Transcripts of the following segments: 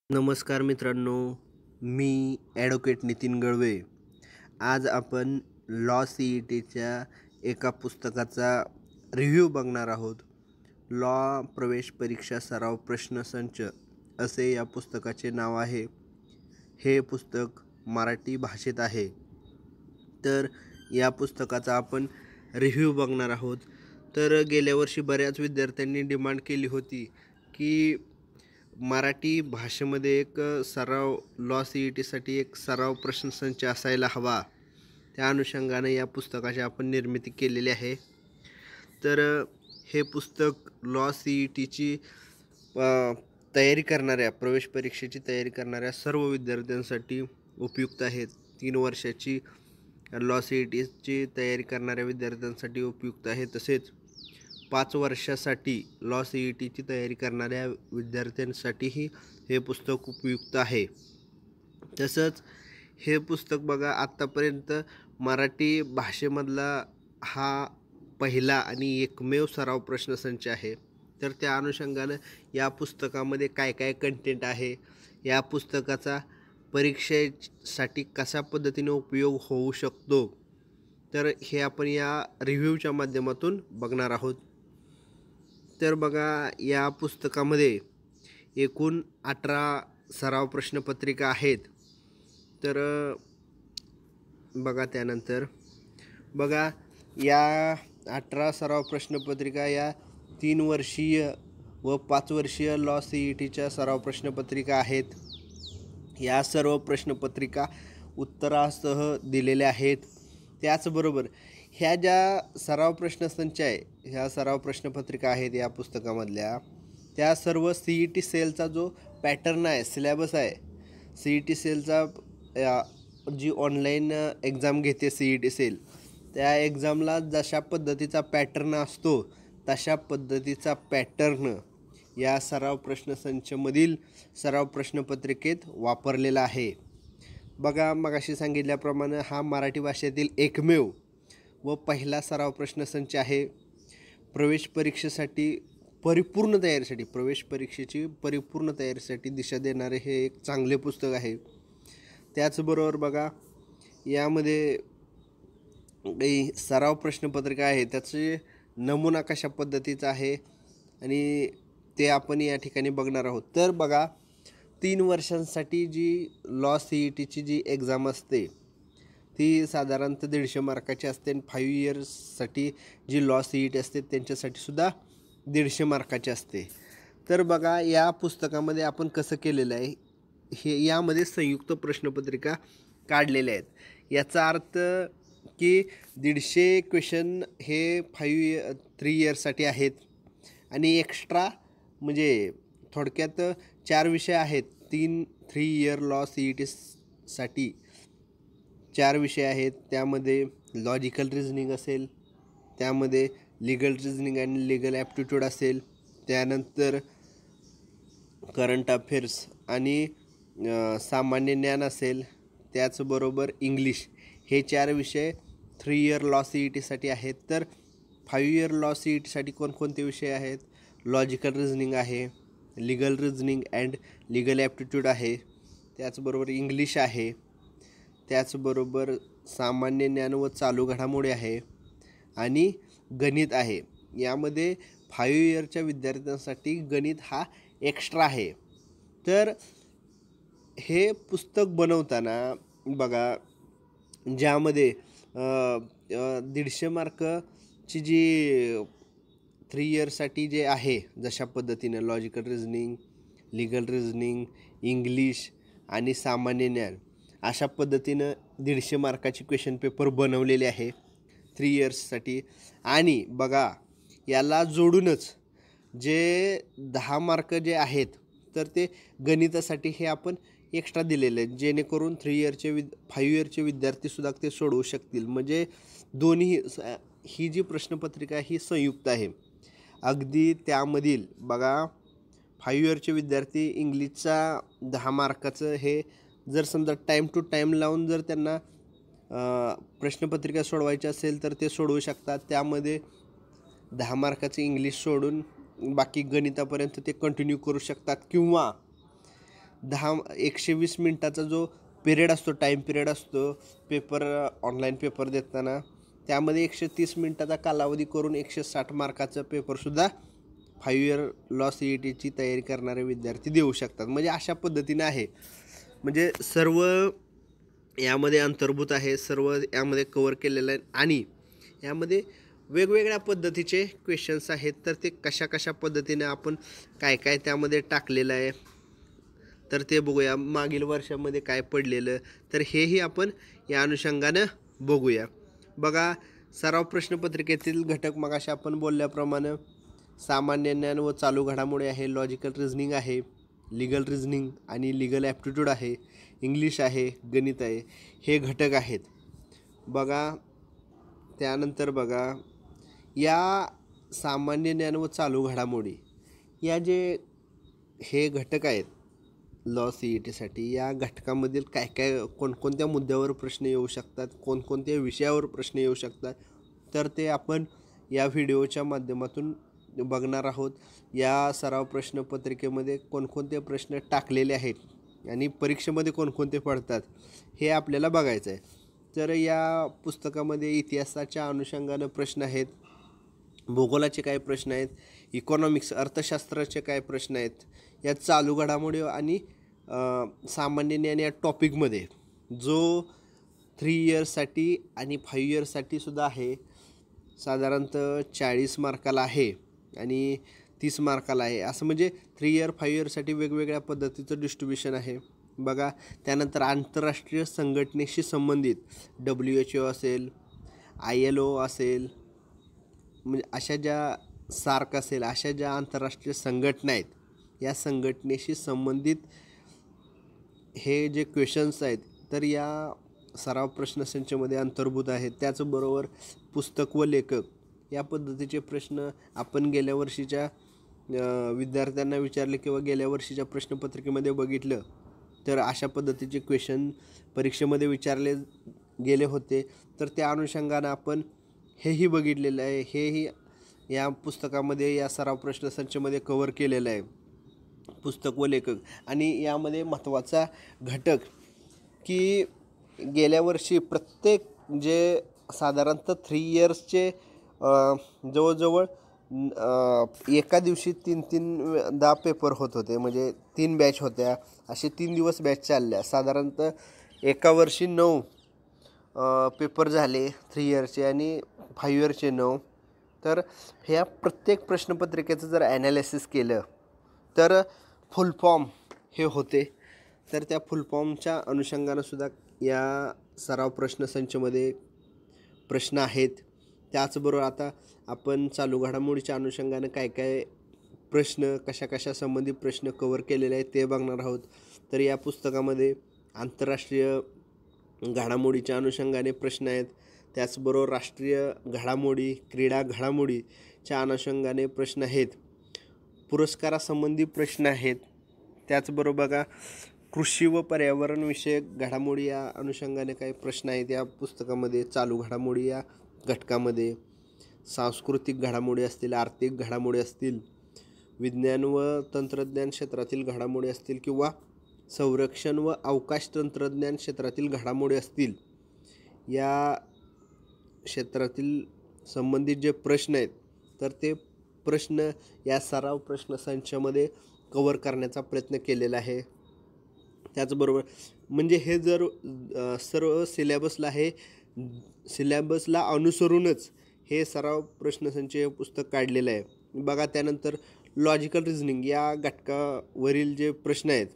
नमस्कार मित्रांनो, मी ॲडव्होकेट नितीन गळवे. आज आपण लॉ सी-ई-टीच्या एका पुस्तकाचा रिव्ह्यू बघणार आहोत. लॉ प्रवेश परीक्षा सराव प्रश्नसंच असे या पुस्तकाचे नाव आहे. हे पुस्तक मराठी भाषेत आहे. तर या पुस्तकाचा आपण रिव्ह्यू बघणार आहोत. तर गेल्या वर्षी बऱ्याच विद्यार्थ्यांनी डिमांड केली होती की मराठी भाषेमध्ये एक सराव लॉ सी-ई-टीसाठी एक सराव प्रश्नसंच असायला हवा. त्या अनुषंगाने या पुस्तकाची आपण निर्मिती केलेली आहे. तर हे पुस्तक लॉ सी-ई-टीची तयारी करणाऱ्या प्रवेश परीक्षेची तयारी करणाऱ्या सर्व विद्यार्थ्यांसाठी उपयुक्त आहे. 3 वर्षाची लॉ सी-ई-टीची तयारी करणाऱ्या विद्यार्थ्यांसाठी उपयुक्त आहे. तसेच 5 वर्षासाठी लॉ सी-ई-टीची तयारी करणाऱ्या विद्यार्थ्यांसाठीही हे पुस्तक उपयुक्त आहे. तसंच हे पुस्तक बघा, आत्तापर्यंत मराठी भाषेमधला हा पहिला आणि एकमेव सराव प्रश्नसंच आहे. तर त्या अनुषंगानं या पुस्तकामध्ये काय काय कंटेंट आहे, या पुस्तकाचा परीक्षेसाठी कशा पद्धतीने उपयोग होऊ शकतो, तर हे आपण या रिव्ह्यूच्या माध्यमातून बघणार आहोत. तर बघा, या पुस्तकामध्ये एकूण 18 सराव प्रश्नपत्रिका आहेत. तर बघा, त्यानंतर बघा, या 18 सराव प्रश्नपत्रिका या 3 वर्षीय व 5 वर्षीय लॉ सी-ई-टीच्या सराव प्रश्नपत्रिका आहेत. या सर्व प्रश्नपत्रिका उत्तरासह दिलेल्या आहेत. त्याचबरोबर ह्या ज्या सराव प्रश्नसंच आहे, ह्या सराव प्रश्नपत्रिका आहेत या पुस्तकामधल्या, त्या सर्व सी-ई-टी सेलचा जो पॅटर्न आहे, सिलेबस आहे, सी-ई-टी सेलचा जी ऑनलाईन एक्झाम घेते सी-ई-टी सेल, त्या एक्झामला जशा पद्धतीचा पॅटर्न असतो तशा पद्धतीचा पॅटर्न या सराव प्रश्नसंचमधील सराव प्रश्नपत्रिकेत वापरलेला आहे. बघा, मगाशी सांगितल्याप्रमाणे हा मराठी भाषेतील एकमेव व पहिला सराव प्रश्नसंच आहे. प्रवेश परीक्षेसाठी प्रवेश परीक्षेची परिपूर्ण तयारीसाठी दिशा देणारे हे एक चांगले पुस्तक आहे. त्याचबरोबर बघा, यामध्ये काही सराव प्रश्नपत्रिका आहे, त्याचे नमुना कशा पद्धतीचा आहे आणि ते आपण या ठिकाणी बघणार आहोत. तर बघा, 3 वर्षांसाठी जी लॉ सी-ई-टीची जी एक्झाम असते ती साधारणतः 150 मार्काची असते आणि 5 इयर्ससाठी जी लॉ सी-ई-टी असते त्यांच्यासाठी सुद्धा 150 मार्काची असते. तर बघा, या पुस्तकामध्ये आपण कसं केलेलं आहे, हे यामध्ये संयुक्त प्रश्नपत्रिका काढलेल्या आहेत. याचा अर्थ की 150 क्वेश्चन हे 3 इयर्ससाठी आहेत आणि एक्स्ट्रा म्हणजे थोडक्यात 4 विषय आहेत. 3 इयर लॉ सी-ई-टीसाठी 4 विषय आहेत. त्यामध्ये लॉजिकल रिझनिंग असेल, त्यामध्ये लीगल रिझनिंग आणि लीगल ॲप्टिट्यूड असेल, त्यानंतर करंट अफेअर्स आणि सामान्य ज्ञान असेल, त्याचबरोबर इंग्लिश. हे 4 विषय 3 इयर लॉ सी-ई-टीसाठी आहेत. तर 5 इयर लॉ सी-ई-टीसाठी कोणकोणते विषय आहेत? लॉजिकल रिझनिंग आहे, legal reasoning and legal aptitude आहे, त्याचबरोबर इंग्लिश आहे, त्याचबरोबर सामान्य ज्ञान व चालू घडामोडी आहे आणि गणित आहे. यामध्ये 5 इयरच्या विद्यार्थ्यांसाठी गणित हा एक्स्ट्रा आहे. तर हे पुस्तक बनवताना बघा, ज्यामध्ये 150 मार्कची जी 3 इयर्ससाठी जे आहे, जशा पद्धतीनं logical reasoning, legal reasoning, English आणि सामान्य ज्ञान, अशा पद्धतीनं 150 मार्काची क्वेश्चन पेपर बनवलेले आहे 3 इयर्ससाठी. आणि बघा, याला जोडूनच जे 10 मार्क जे आहेत, तर ते गणितासाठी हे आपण एक्स्ट्रा दिलेले आहेत, जेणेकरून 5 इयरचे विद्यार्थीसुद्धा ते सोडवू शकतील. म्हणजे दोन्ही ही जी प्रश्नपत्रिका ही संयुक्त आहे. अगदी त्यामधील बघा, 5 इयरचे विद्यार्थी इंग्लिशचा 10 मार्काचं हे जर समजा टाईम टू टाईम लावून जर त्यांना प्रश्नपत्रिका सोडवायची असेल तर ते सोडवू शकतात. त्यामध्ये 10 मार्काचं इंग्लिश सोडून बाकी गणितापर्यंत ते कंटिन्यू करू शकतात. किंवा 120 मिनटाचा जो पिरियड असतो, टाईम पिरियड असतो पेपर ऑनलाईन पेपर देताना, त्यामध्ये 130 मिनटाचा कालावधी करून 160 मार्काचं पेपरसुद्धा 5 इयर लॉ CETची तयारी करणारे विद्यार्थी देऊ शकतात. म्हणजे अशा पद्धतीने आहे. म्हणजे सर्व यामध्ये अंतर्भूत आहे, सर्व यामध्ये कवर केलेलं आहे आणि यामध्ये वेगवेगळ्या पद्धतीचे क्वेश्चन्स आहेत. तर ते कशा पद्धतीने आपण काय काय त्यामध्ये टाकलेलं आहे तर ते बघूया. मागील वर्षामध्ये काय पडलेलं तर हेही आपण या अनुषंगानं बघूया. बघा, सराव प्रश्नपत्रिकेतील घटक मगाशी आपण बोलल्याप्रमाणे सामान्य ज्ञान व चालू घडामोडी आहे, लॉजिकल रिझनिंग आहे, लिगल रिझनिंग आणि लिगल ॲप्टिट्यूड आहे, इंग्लिश आहे, गणित आहे, हे घटक आहेत. बघा त्यानंतर बघा, या सामान्य ज्ञान व चालू घडामोडी या जे हे घटक आहेत लॉ CETसाठी, या घटकामधील काय काय कोणकोणत्या मुद्द्यावर प्रश्न येऊ शकतात, कोणकोणत्या विषयावर प्रश्न येऊ शकतात, तर ते आपण या व्हिडिओच्या माध्यमातून बघणार आहोत. या सराव प्रश्नपत्रिकेमध्ये कोणकोणते प्रश्न टाकलेले आहेत आणि परीक्षेमध्ये कोणकोणते पडतात हे आपल्याला बघायचं आहे. तर या पुस्तकामध्ये इतिहासाच्या अनुषंगानं प्रश्न आहेत, भूगोलाचे काय प्रश्न आहेत, इकॉनॉमिक्स अर्थशास्त्राचे काय प्रश्न आहेत, या चालू घडामोडी आणि सामान्य ज्ञान या टॉपिकमध्ये जो 3 इयर्ससाठी आणि 5 इयर्ससाठी सुद्धा आहे. साधारणतः 40 मार्काला आहे आणि 30 मार्काला आहे. असं म्हणजे 3 इयर 5 इयरसाठी वेगवेगळ्या पद्धतीचं डिस्ट्रीब्युशन आहे. बघा त्यानंतर आंतरराष्ट्रीय संघटनेशी संबंधित WHO असेल, ILO असेल, म्हणजे अशा ज्या सार्क असेल, अशा ज्या आंतरराष्ट्रीय संघटना आहेत, या संघटनेशी संबंधित हे जे क्वेश्चन्स आहेत तर या सराव प्रश्नसंचमध्ये अंतर्भूत आहेत. त्याचबरोबर पुस्तक व लेखक या पद्धतीचे प्रश्न आपण गेल्या वर्षीच्या विद्यार्थ्यांना विचारले किंवा गेल्या वर्षीच्या प्रश्नपत्रिकेमध्ये बघितलं तर अशा पद्धतीचे क्वेश्चन परीक्षेमध्ये विचारले गेले होते. तर त्या अनुषंगानं आपण हेही बघितलेलं आहे, हेही या पुस्तकामध्ये या सराव प्रश्नसंचमध्ये कवर केलेलं आहे, पुस्तक व लेखक. आणि यामध्ये महत्त्वाचा घटक की गेल्या वर्षी प्रत्येक जे साधारणतः 3 इयर्सचे जवळजवळ एका दिवशी 3-3दा पेपर होत होते, म्हणजे 3 बॅच होत्या, असे 3 दिवस बॅच चालल्या. साधारणतः एका वर्षी 9 पेपर झाले 3 इयरचे आणि 5 इयरचे 9. तर ह्या प्रत्येक प्रश्नपत्रिकेचं जर ॲनालिसिस केलं तर फुल फॉर्म हे होते. तर त्या फुल फॉर्मच्या अनुषंगानंसुद्धा या सराव प्रश्नसंचमध्ये प्रश्न आहेत. त्याचबरोबर आता आपण चालू घडामोडीच्या अनुषंगानं काय काय प्रश्न कशा संबंधित प्रश्न कवर केलेले आहेत ते बघणार आहोत. तर या पुस्तकामध्ये आंतरराष्ट्रीय घडामोडीच्या अनुषंगाने प्रश्न आहेत, त्याचबरोबर राष्ट्रीय घडामोडी, क्रीडा घडामोडीच्या अनुषंगाने प्रश्न आहेत, पुरस्कारासंबंधी प्रश्न आहेत. त्याचबरोबर बघा कृषी व पर्यावरणविषयक घडामोडी या अनुषंगाने काही प्रश्न आहेत या पुस्तकामध्ये. चालू घडामोडी या घटकामध्ये सांस्कृतिक घडामोडी असतील, आर्थिक घडामोडी असतील, विज्ञान व तंत्रज्ञान क्षेत्रातील घडामोडी असतील किंवा संरक्षण व अवकाश तंत्रज्ञान क्षेत्रातील घडामोडी असतील, या क्षेत्रातील संबंधित जे प्रश्न आहेत तर ते प्रश्न या सराव प्रश्नसंचामध्ये कवर करण्याचा प्रयत्न केलेला आहे. त्याचबरोबर म्हणजे हे जर सर्व सिलेबसला अनुसरूनच हे सराव प्रश्नसंच हे पुस्तक काढलेलं आहे. बघा त्यानंतर लॉजिकल रिझनिंग या घटकावरील जे प्रश्न आहेत,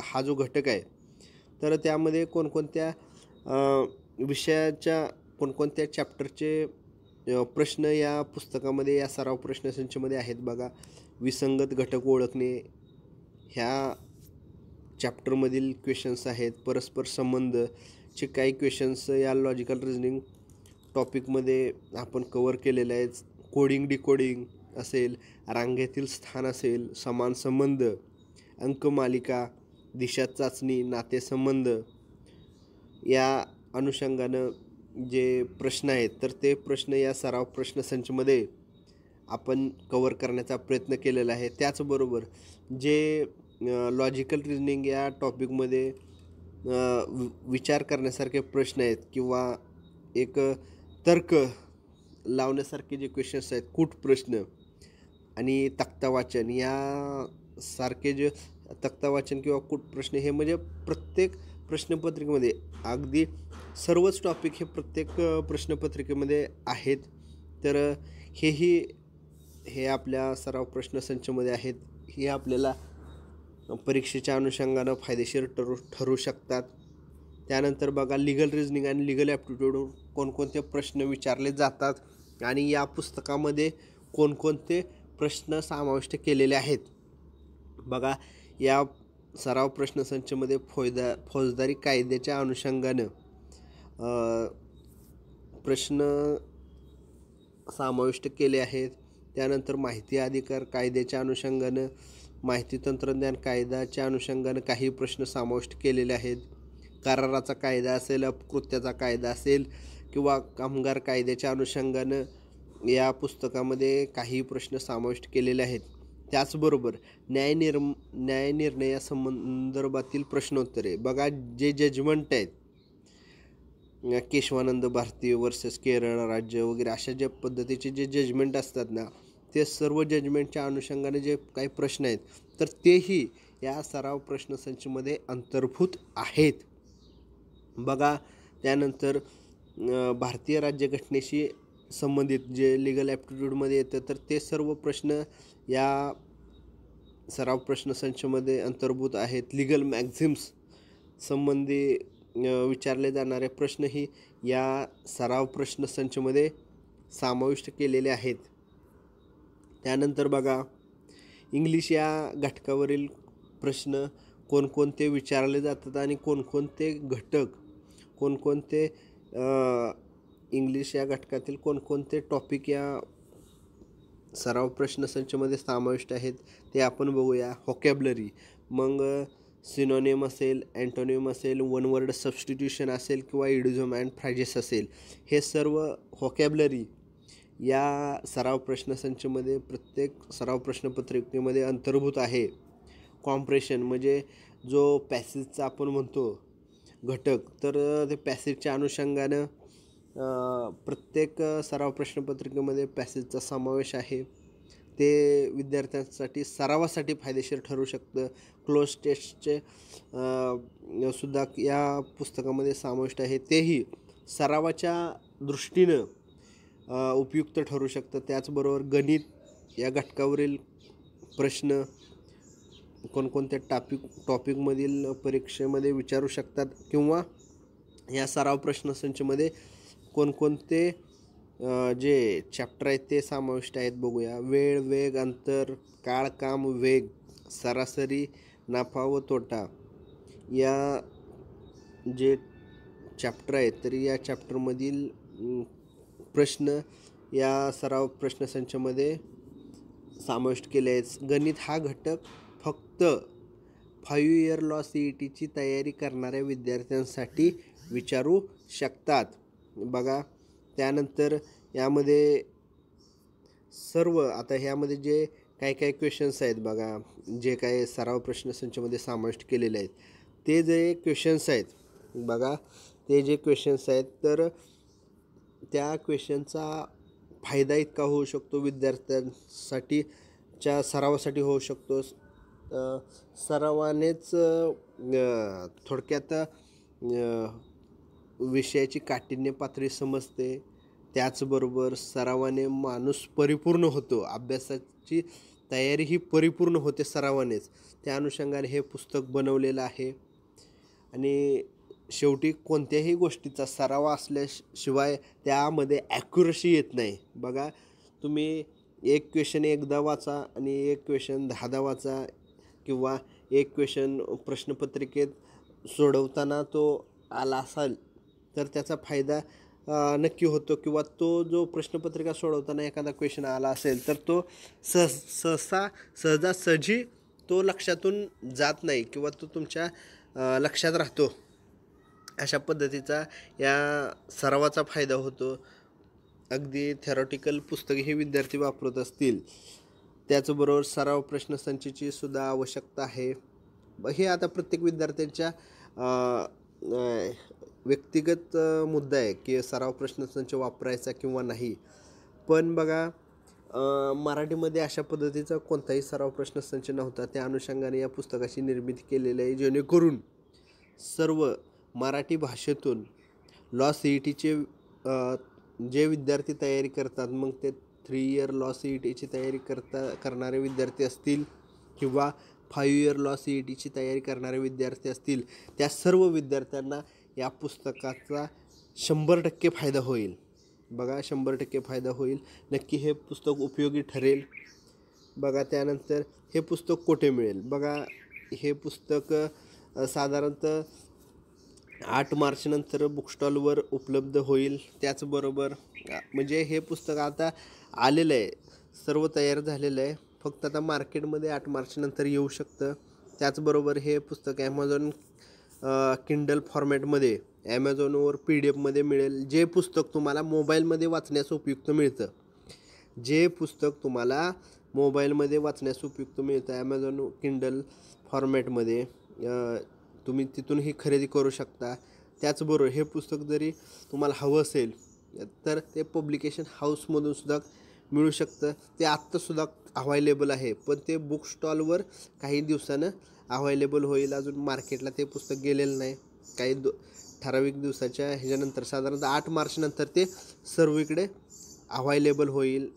हा जो घटक आहे तर त्यामध्ये कोणकोणत्या विषयाच्या कोणकोणत्या चॅप्टरचे प्रश्न या पुस्तकामध्ये या सराव प्रश्नसंचमध्ये आहेत. बघा विसंगत घटक ओळखणे ह्या चॅप्टरमधील क्वेश्चन्स आहेत. परस्पर संबंधचे काही क्वेश्चन्स या लॉजिकल रिझनिंग टॉपिकमध्ये आपण कवर केलेले आहेत. कोडिंग डिकोडिंग असेल, रांगेतील स्थान असेल, समान संबंध, अंकमालिका, दिशा चाचणी, नातेसंबंध या अनुषंगानं जे प्रश्न आहेत तर ते प्रश्न या सराव प्रश्नसंचमध्ये आपण कवर करण्याचा प्रयत्न केलेला आहे. त्याचबरोबर जे लॉजिकल रिजनिंग या टॉपिकमध्ये विचार करण्यासारखे प्रश्न आहेत किंवा एक तर्क लावण्यासारखे जे क्वेश्चन्स आहेत, कूट प्रश्न आणि तक्ता वाचन या सारखे जे तक्ता वाचन किंवा कूट प्रश्न हे म्हणजे प्रत्येक प्रश्नपत्रिकेमध्ये अगदी सर्वच टॉपिक हे प्रत्येक प्रश्नपत्रिकेमध्ये आहेत. तर हे आपल्या सराव प्रश्नसंचमध्ये आहेत. हे आपल्याला परीक्षेच्या अनुषंगानं फायदेशीर ठरू शकतात. त्यानंतर बघा, लिगल रिजनिंग आणि लिगल ॲप्टिट्यूडवर कोणकोणते प्रश्न विचारले जातात आणि या पुस्तकामध्ये कोणकोणते प्रश्न समाविष्ट केलेले आहेत. बघा, या सराव प्रश्नसंचमध्ये फौजदारी कायद्याच्या अनुषंगानं प्रश्न समाविष्ट केले आहेत. त्यानंतर माहिती अधिकार कायद्याच्या अनुषंगानं, माहिती तंत्रज्ञान कायद्याच्या अनुषंगानं काही प्रश्न समाविष्ट केलेले आहेत. कराराचा कायदा असेल, अपकृत्याचा कायदा असेल किंवा कामगार कायद्याच्या अनुषंगानं या पुस्तकामध्ये काही प्रश्न समाविष्ट केलेले आहेत. त्याचबरोबर न्यायनिर्णयासंदर्भातील प्रश्नोत्तरे. बघा, जे जजमेंट आहेत, केशवानंद भारती वर्सेस केरळ राज्य वगैरे अशा ज्या पद्धतीचे जे जजमेंट असतात ना, ते सर्व जजमेंटच्या अनुषंगाने जे काही प्रश्न आहेत तर तेही या सराव प्रश्नसंचमध्ये अंतर्भूत आहेत. बघा, त्यानंतर भारतीय राज्यघटनेशी संबंधित जे लिगल ॲप्टिट्यूडमध्ये येतं तर ते सर्व प्रश्न या सराव प्रश्नसंचमध्ये अंतर्भूत आहेत. लिगल मॅक्झिम्स संबंधी विचारले जाणारे प्रश्नही या सराव प्रश्नसंचमध्ये समाविष्ट केलेले आहेत. त्यानंतर बघा, इंग्लिश या घटकावरील प्रश्न कोणकोणते विचारले जातात आणि कोणकोणते घटक, कोणकोणते इंग्लिश या घटकातील कोणकोणते टॉपिक या सराव प्रश्नसंचमध्ये समाविष्ट आहेत ते आपण बघूया. व्होकॅब्युलरी, मग सिनोनिम असेल, अँटोनिम असेल, वन वर्ड सबस्टिट्यूशन असेल किंवा इडिझम अँड फ्राजेस असेल, हे सर्व व्होकॅब्युलरी या सराव प्रश्नसंचमध्ये प्रत्येक सराव प्रश्नपत्रिकेमध्ये अंतर्भूत आहे. कॉम्प्रेशन म्हणजे जो पॅसेजचा आपण म्हणतो घटक, तर ते पॅसेजच्या अनुषंगानं प्रत्येक सराव प्रश्नपत्रिकेमध्ये पॅसेजचा समावेश आहे. ते विद्यार्थ्यांसाठी सरावासाठी फायदेशीर ठरू शकतं. क्लोज टेस्टचे सुद्धा या पुस्तकामध्ये समाविष्ट आहे. तेही सरावाच्या दृष्टीनं उपयुक्त ठरू शकतं. त्याचबरोबर गणित या घटकावरील प्रश्न कोणकोणत्या टॉपिकमधील परीक्षेमध्ये विचारू शकतात किंवा या सराव प्रश्नसंचमध्ये कोणकोणते जे चॅप्टर आहेत ते समाविष्ट आहेत बघूया. वेळ, वेग, अंतर, काळ, काम, वेग, सरासरी, नफा व तोटा या जे चॅप्टर आहेत तर या चॅप्टरमधील प्रश्न या सराव प्रश्नसंचमध्ये समाविष्ट केले आहेत. गणित हा घटक फक्त 5 इयर लॉ CETची तयारी करणाऱ्या विद्यार्थ्यांसाठी विचारू शकतात. बघा, त्यानंतर यामध्ये सर्व आता ह्यामध्ये जे काही क्वेश्चन्स आहेत बघा, जे काय सराव प्रश्नसंचमध्ये समाविष्ट केलेले आहेत ते जे क्वेश्चन्स आहेत बघा, ते जे क्वेश्चन्स आहेत तर त्या क्वेश्चनचा फायदा इतका होऊ शकतो विद्यार्थ्यांसाठी, च्या सरावासाठी होऊ शकतो. सरावानेच थोडक्यात विषयाची काठिण्य पातळी समजते. त्याचबरोबर सरावाने माणूस परिपूर्ण होतो, अभ्यासाची तयारी ही परिपूर्ण होते सरावानेच. त्या अनुषंगाने हे पुस्तक बनवलेलं आहे. आणि शेवटी कोणत्याही गोष्टीचा सराव असल्याशिवाय त्यामध्ये ॲक्युरसी येत नाही. बघा, तुम्ही एक क्वेश्चन एकदा वाचा आणि एक क्वेश्चन 10दा वाचा किंवा एक क्वेश्चन प्रश्नपत्रिकेत सोडवताना तो आला असाल तर त्याचा फायदा नक्की होतो, किंवा तो जो प्रश्नपत्रिका सोडवताना एखादा क्वेश्चन आला असेल तर तो सहजासहजी तो लक्षातून जात नाही किंवा तो तुमच्या लक्षात राहतो. अशा पद्धतीचा या सरावाचा फायदा होतो. अगदी थेरॉटिकल पुस्तके हे विद्यार्थी वापरत असतील. त्याचबरोबर सराव प्रश्नसंचची सुद्धा आवश्यकता आहे. हे आता प्रत्येक विद्यार्थ्यांच्या व्यक्तिगत मुद्दा आहे की सराव प्रश्नसंच वापरायचा किंवा नाही. पण बघा, मराठीमध्ये अशा पद्धतीचा कोणताही सराव प्रश्नसंच नव्हता. त्या अनुषंगाने या पुस्तकाची निर्मिती केलेली आहे, जेणेकरून सर्व मराठी भाषेतून लॉ CETचे जे विद्यार्थी तयारी करतात, मग ते 3 इयर लॉ CETची तयारी करणारे विद्यार्थी असतील किंवा 5 इयर लॉ CETची तयारी करणारे विद्यार्थी असतील, त्या सर्व विद्यार्थ्यांना या पुस्तकाचा 100% फायदा होईल. बघा, 100% फायदा होईल. नक्की हे पुस्तक उपयोगी ठरेल. बघा, त्यानंतर हे पुस्तक कुठे मिळेल? बघा, हे पुस्तक साधारणतः 8 मार्चनंतर बुकस्टॉलवर उपलब्ध होईल. त्याचबरोबर म्हणजे हे पुस्तक आता आलेलं आहे, सर्व तयार झालेलं आहे. फक्त आता मार्केटमध्ये 8 मार्चनंतर येऊ शकतं. त्याचबरोबर हे पुस्तक ॲमेझॉन किंडल फॉर्मॅटमध्ये ॲमेझॉनवर PDF मिळेल. जे पुस्तक तुम्हाला मोबाईलमध्ये वाचण्यास उपयुक्त मिळतं, ॲमेझॉन किंडल फॉर्मॅटमध्ये तुम्ही तिथूनही खरेदी करू शकता. त्याचबरोबर हे पुस्तक जरी तुम्हाला हवं असेल तर ते पब्लिकेशन हाऊसमधून सुद्धा मिळू शकतं. ते आत्तासुद्धा अव्हायलेबल आहे, पण ते बुक स्टॉलवर काही दिवसानं अव्हायलेबल होईल. अजून मार्केटला ते पुस्तक गेलेलं नाही. काही ठराविक दिवसाच्या ह्याच्यानंतर साधारणतः 8 मार्चनंतर ते सर्वीकडे अव्हायलेबल होईल.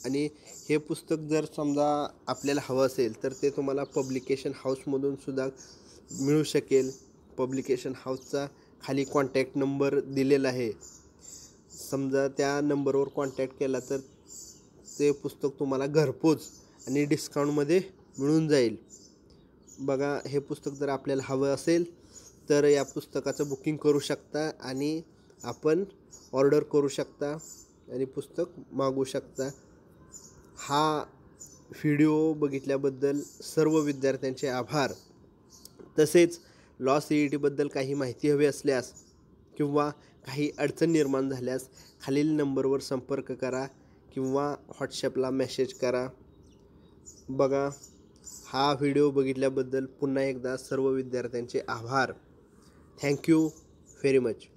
आणि हे पुस्तक जर समजा आपल्याला हवं असेल तर ते तुम्हाला पब्लिकेशन हाऊसमधून सुद्धा मिळू शकेल. पब्लिकेशन हाऊसचा खाली कॉन्टॅक्ट नंबर दिलेला आहे. समजा त्या नंबरवर कॉन्टॅक्ट केला तर ते पुस्तक तुम्हाला घरपोच आणि डिस्काउंटमध्ये मिळून जाईल. बघा, हे पुस्तक जर आपल्याला हवं असेल तर या पुस्तकाचं बुकिंग करू शकता आणि आपण ऑर्डर करू शकता आणि पुस्तक मागवू शकता. हा व्हिडिओ बघितल्याबद्दल सर्व विद्यार्थ्यांचे आभार. तसेच लॉ CETबद्दल काही माहिती हवी असल्यास किंवा काही अडचण निर्माण झाल्यास खालील नंबरवर संपर्क करा किंवा व्हॉट्सॲपला मेसेज करा. बघा, हा व्हिडिओ बघितल्याबद्दल पुन्हा एकदा सर्व विद्यार्थ्यांचे आभार. Thank you very much.